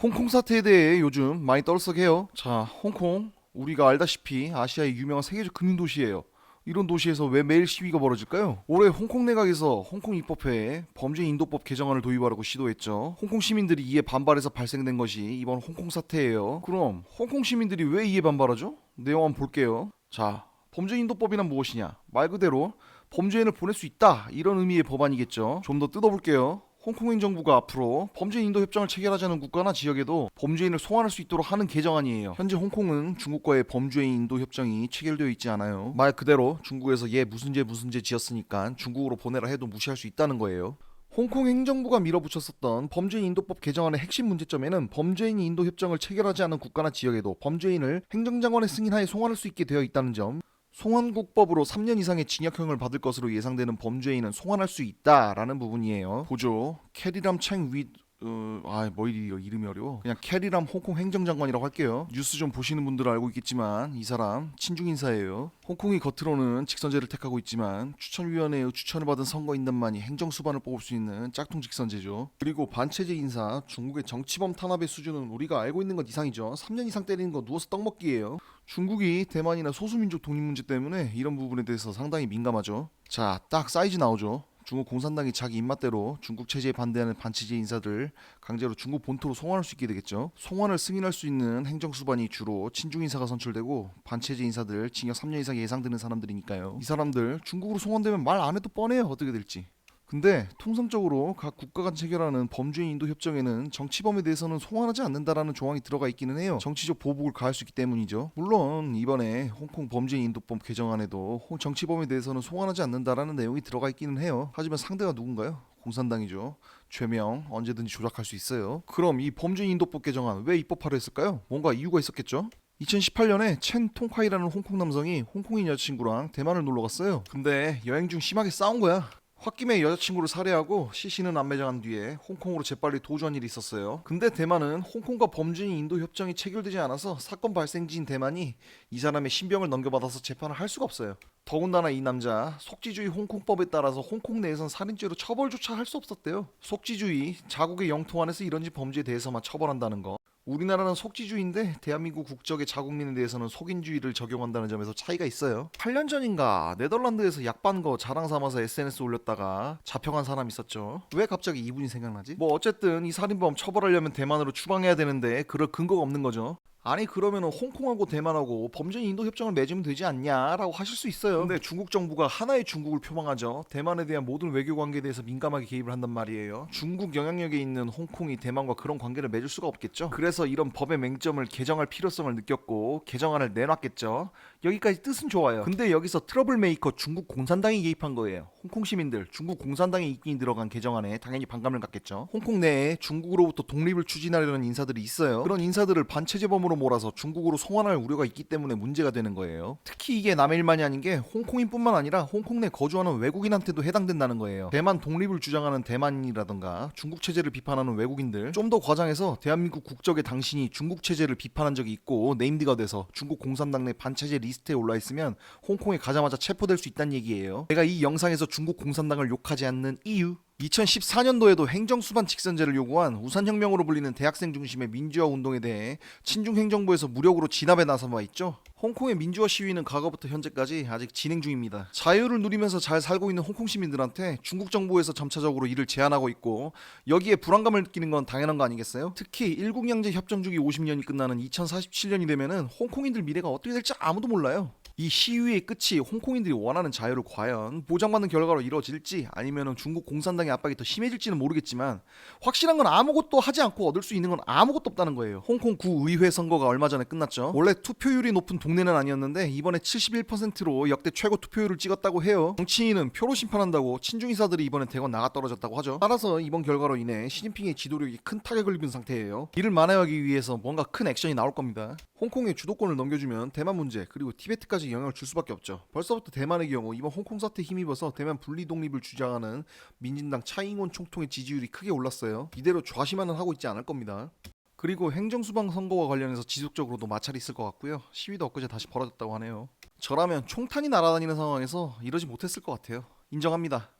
홍콩 사태에 대해 요즘 많이 떠들썩해요. 자, 홍콩 우리가 알다시피 아시아의 유명한 세계적 금융도시예요. 이런 도시에서 왜 매일 시위가 벌어질까요? 올해 홍콩 내각에서 홍콩 입법회에 범죄 인도법 개정안을 도입하려고 시도했죠. 홍콩 시민들이 이에 반발해서 발생된 것이 이번 홍콩 사태예요. 그럼 홍콩 시민들이 왜 이에 반발하죠? 내용 한번 볼게요. 자, 범죄 인도법이란 무엇이냐? 말 그대로 범죄인을 보낼 수 있다, 이런 의미의 법안이겠죠. 좀 더 뜯어볼게요. 홍콩 행정부가 앞으로 범죄 인도 협정을 체결하자는 국가나 지역에도 범죄인을 송환할 수 있도록 하는 개정안이에요. 현재 홍콩은 중국과의 범죄인 인도 협정이 체결되어 있지 않아요. 말 그대로 중국에서 얘 무슨 죄 지었으니까 중국으로 보내라 해도 무시할 수 있다는 거예요. 홍콩 행정부가 밀어붙였었던 범죄인 인도법 개정안의 핵심 문제점에는 범죄인 인도 협정을 체결하지 않은 국가나 지역에도 범죄인을 행정장관의 승인하에 송환할 수 있게 되어 있다는 점, 송환국법으로 3년 이상의 징역형을 받을 것으로 예상되는 범죄인은 송환할 수 있다라는 부분이에요. 보죠. 캐리람 챙 윗 이름이 어려워. 그냥 캐리람 홍콩 행정장관이라고 할게요. 뉴스 좀 보시는 분들은 알고 있겠지만 이 사람 친중 인사예요. 홍콩이 겉으로는 직선제를 택하고 있지만 추천위원회의 추천을 받은 선거인단만이 행정수반을 뽑을 수 있는 짝퉁 직선제죠. 그리고 반체제 인사, 중국의 정치범 탄압의 수준은 우리가 알고 있는 것 이상이죠. 3년 이상 때리는 거 누워서 떡먹기예요. 중국이 대만이나 소수민족 독립 문제 때문에 이런 부분에 대해서 상당히 민감하죠. 자, 딱 사이즈 나오죠. 중국 공산당이 자기 입맛대로 중국 체제에 반대하는 반체제 인사들 강제로 중국 본토로 송환할 수 있게 되겠죠. 송환을 승인할 수 있는 행정수반이 주로 친중 인사가 선출되고 반체제 인사들 징역 3년 이상 예상되는 사람들이니까요. 이 사람들 중국으로 송환되면 말 안 해도 뻔해요, 어떻게 될지. 근데 통상적으로 각 국가가 체결하는 범죄인 인도 협정에는 정치범에 대해서는 송환하지 않는다라는 조항이 들어가 있기는 해요. 정치적 보복을 가할 수 있기 때문이죠. 물론 이번에 홍콩 범죄인 인도법 개정안에도 정치범에 대해서는 송환하지 않는다라는 내용이 들어가 있기는 해요. 하지만 상대가 누군가요? 공산당이죠. 죄명 언제든지 조작할 수 있어요. 그럼 이 범죄인 인도법 개정안 왜 입법하려 했을까요? 뭔가 이유가 있었겠죠? 2018년에 첸 통카이라는 홍콩 남성이 홍콩인 여자친구랑 대만을 놀러 갔어요. 근데 여행 중 심하게 싸운 거야. 홧김에 여자친구를 살해하고 시신은 안매장한 뒤에 홍콩으로 재빨리 도주한 일이 있었어요. 근데 대만은 홍콩과 범죄인 인도 협정이 체결되지 않아서 사건 발생지인 대만이 이 사람의 신병을 넘겨받아서 재판을 할 수가 없어요. 더군다나 이 남자 속지주의 홍콩법에 따라서 홍콩 내에선 살인죄로 처벌조차 할 수 없었대요. 속지주의, 자국의 영토 안에서 이런 범죄에 대해서만 처벌한다는 거. 우리나라는 속지주의인데 대한민국 국적의 자국민에 대해서는 속인주의를 적용한다는 점에서 차이가 있어요. 8년 전인가 네덜란드에서 약반 거 자랑 삼아서 SNS 올렸다가 잡혀간 사람 있었죠. 왜 갑자기 이분이 생각나지? 뭐 어쨌든 이 살인범 처벌하려면 대만으로 추방해야 되는데 그럴 근거가 없는 거죠. 아니 그러면은 홍콩하고 대만하고 범죄인 인도 협정을 맺으면 되지 않냐라고 하실 수 있어요. 근데 중국 정부가 하나의 중국을 표방하죠. 대만에 대한 모든 외교 관계에 대해서 민감하게 개입을 한단 말이에요. 중국 영향력에 있는 홍콩이 대만과 그런 관계를 맺을 수가 없겠죠. 그래서 이런 법의 맹점을 개정할 필요성을 느꼈고 개정안을 내놨겠죠. 여기까지 뜻은 좋아요. 근데 여기서 트러블 메이커 중국 공산당이 개입한 거예요. 홍콩 시민들 중국 공산당의 입김이 들어간 개정안에 당연히 반감을 갖겠죠. 홍콩 내에 중국으로부터 독립을 추진하려는 인사들이 있어요. 그런 인사들을 반체제범으로 몰아서 중국으로 송환할 우려가 있기 때문에 문제가 되는 거예요. 특히 이게 남의 일만이 아닌 게 홍콩인뿐만 아니라 홍콩 내 거주하는 외국인한테도 해당된다는 거예요. 대만 독립을 주장하는 대만인이라던가 중국 체제를 비판하는 외국인들, 좀 더 과장해서 대한민국 국적의 당신이 중국 체제를 비판한 적이 있고 네임드가 돼서 중국 공산당 내 반체제 리스트에 올라 있으면 홍콩에 가자마자 체포될 수 있다는 얘기예요. 제가 이 영상에서 중국 공산당을 욕하지 않는 이유, 2014년도에도 행정수반 직선제를 요구한 우산혁명으로 불리는 대학생 중심의 민주화 운동에 대해 친중 행정부에서 무력으로 진압에 나선 바 있죠. 홍콩의 민주화 시위는 과거부터 현재까지 아직 진행 중입니다. 자유를 누리면서 잘 살고 있는 홍콩 시민들한테 중국 정부에서 점차적으로 이를 제한하고 있고 여기에 불안감을 느끼는 건 당연한 거 아니겠어요? 특히 일국양제 협정 주기 50년이 끝나는 2047년이 되면은 홍콩인들 미래가 어떻게 될지 아무도 몰라요. 이 시위의 끝이 홍콩인들이 원하는 자유를 과연 보장받는 결과로 이루어질지 아니면 중국 공산당의 압박이 더 심해질지는 모르겠지만 확실한 건 아무것도 하지 않고 얻을 수 있는 건 아무것도 없다는 거예요. 홍콩 구의회 선거가 얼마 전에 끝났죠. 원래 투표율이 높은 동네는 아니었는데 이번에 71%로 역대 최고 투표율을 찍었다고 해요. 정치인은 표로 심판한다고 친중인사들이 이번에 대거 나가 떨어졌다고 하죠. 따라서 이번 결과로 인해 시진핑의 지도력이 큰 타격을 입은 상태예요. 이를 만회하기 위해서 뭔가 큰 액션이 나올 겁니다. 홍콩에 주도권을 넘겨주면 대만 문제 그리고 티베트까지 영향을 줄 수밖에 없죠. 벌써부터 대만의 경우 이번 홍콩 사태에 힘입어서 대만 분리 독립을 주장하는 민진당 차이잉원 총통의 지지율이 크게 올랐어요. 이대로 좌심만은 하고 있지 않을 겁니다. 그리고 행정수방 선거와 관련해서 지속적으로도 마찰이 있을 것 같고요. 시위도 엊그제 다시 벌어졌다고 하네요. 저라면 총탄이 날아다니는 상황에서 이러지 못했을 것 같아요. 인정합니다.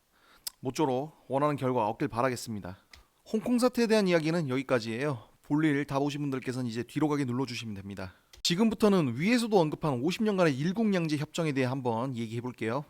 모쪼록 원하는 결과 얻길 바라겠습니다. 홍콩 사태에 대한 이야기는 여기까지예요. 볼일 다 보신 분들께서는 이제 뒤로 가기 눌러주시면 됩니다. 지금부터는 위에서도 언급한 50년간의 일국양제 협정에 대해 한번 얘기해 볼게요.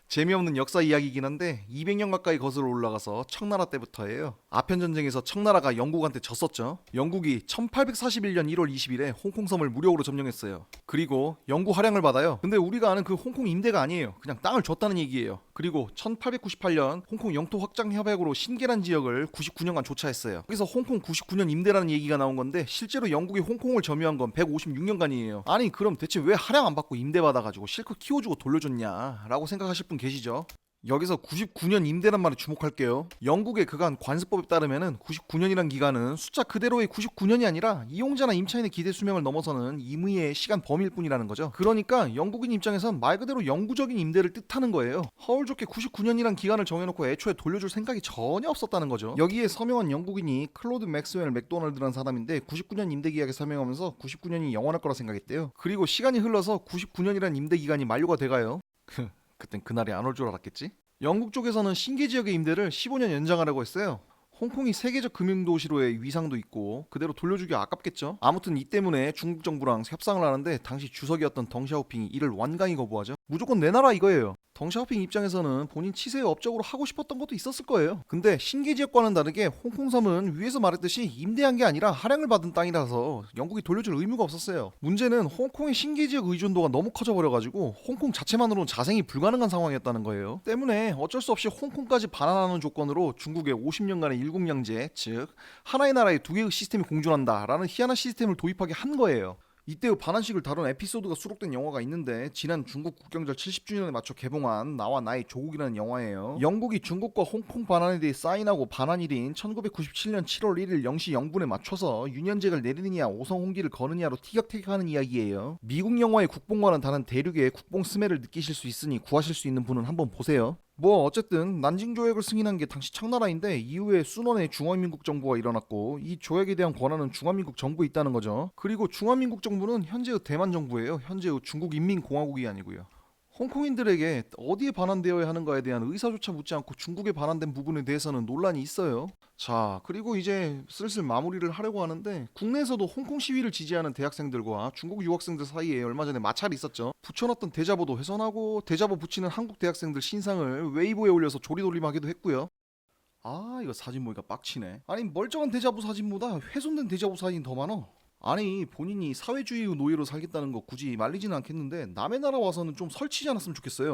재미없는 역사 이야기이긴 한데 200년 가까이 거슬러 올라가서 청나라 때부터예요. 아편 전쟁에서 청나라가 영국한테 졌었죠. 영국이 1841년 1월 20일에 홍콩섬을 무력으로 점령했어요. 그리고 영구 할양을 받아요. 근데 우리가 아는 그 홍콩 임대가 아니에요. 그냥 땅을 줬다는 얘기예요. 그리고 1898년 홍콩 영토 확장 협약으로 신계란 지역을 99년간 조차했어요. 여기서 홍콩 99년 임대라는 얘기가 나온 건데 실제로 영국이 홍콩을 점유한 건 156년간이에요. 아니 그럼 대체 왜 할양 안 받고 임대 받아가지고 실컷 키워주고 돌려줬냐라고 생각하실 분 계시죠? 여기서 99년 임대란 말에 주목할게요. 영국의 그간 관습법에 따르면은 99년이란 기간은 숫자 그대로의 99년이 아니라 이용자나 임차인의 기대 수명을 넘어서는 임의의 시간 범위일 뿐이라는 거죠. 그러니까 영국인 입장에선 말 그대로 영구적인 임대를 뜻하는 거예요. 허울 좋게 99년이란 기간을 정해놓고 애초에 돌려줄 생각이 전혀 없었다는 거죠. 여기에 서명한 영국인이 클로드 맥스웰 맥도널드라는 사람인데 99년 임대 계약에 서명하면서 99년이 영원할 거라 생각했대요. 그리고 시간이 흘러서 99년이란 임대 기간이 만료가 돼가요. 그땐 그날이 안 올 줄 알았겠지? 영국 쪽에서는 신계 지역의 임대를 15년 연장하려고 했어요. 홍콩이 세계적 금융도시로의 위상도 있고 그대로 돌려주기 아깝겠죠? 아무튼 이 때문에 중국 정부랑 협상을 하는데 당시 주석이었던 덩샤오핑이 이를 완강히 거부하죠. 무조건 내놔라 이거예요. 덩샤오핑 입장에서는 본인 치세의 업적으로 하고 싶었던 것도 있었을 거예요. 근데 신계 지역과는 다르게 홍콩섬은 위에서 말했듯이 임대한 게 아니라 할양을 받은 땅이라서 영국이 돌려줄 의무가 없었어요. 문제는 홍콩의 신계 지역 의존도가 너무 커져버려가지고 홍콩 자체만으로는 자생이 불가능한 상황이었다는 거예요. 때문에 어쩔 수 없이 홍콩까지 반환하는 조건으로 중국의 50년간의 일국양제, 즉 하나의 나라에 두 개의 시스템이 공존한다라는 희한한 시스템을 도입하게 한 거예요. 이때의 반환식을 다룬 에피소드가 수록된 영화가 있는데 지난 중국 국경절 70주년에 맞춰 개봉한 나와 나의 조국이라는 영화예요. 영국이 중국과 홍콩 반환에 대해 사인하고 반환일인 1997년 7월 1일 0시 0분에 맞춰서 유년잭을 내리느냐 오성홍기를 거느냐로 티격태격하는 이야기예요. 미국 영화의 국뽕과는 다른 대륙의 국뽕 스멜을 느끼실 수 있으니 구하실 수 있는 분은 한번 보세요. 뭐 어쨌든 난징 조약을 승인한 게 당시 청나라인데 이후에 순원의 중화민국 정부가 일어났고 이 조약에 대한 권한은 중화민국 정부에 있다는 거죠. 그리고 중화민국 정부는 현재의 대만 정부예요. 현재의 중국인민공화국이 아니고요. 홍콩인들에게 어디에 반환되어야 하는가에 대한 의사조차 묻지 않고 중국에 반환된 부분에 대해서는 논란이 있어요. 자, 그리고 이제 슬슬 마무리를 하려고 하는데 국내에서도 홍콩 시위를 지지하는 대학생들과 중국 유학생들 사이에 얼마 전에 마찰이 있었죠. 붙여놨던 대자보도 훼손하고 대자보 붙이는 한국 대학생들 신상을 웨이보에 올려서 조리돌림하기도 했고요. 아, 이거 사진 보니까 빡치네. 아니 멀쩡한 대자보 사진보다 훼손된 대자보 사진이 더 많아. 아니 본인이 사회주의 노예로 살겠다는 거 굳이 말리지는 않겠는데 남의 나라 와서는 좀 설치지 않았으면 좋겠어요.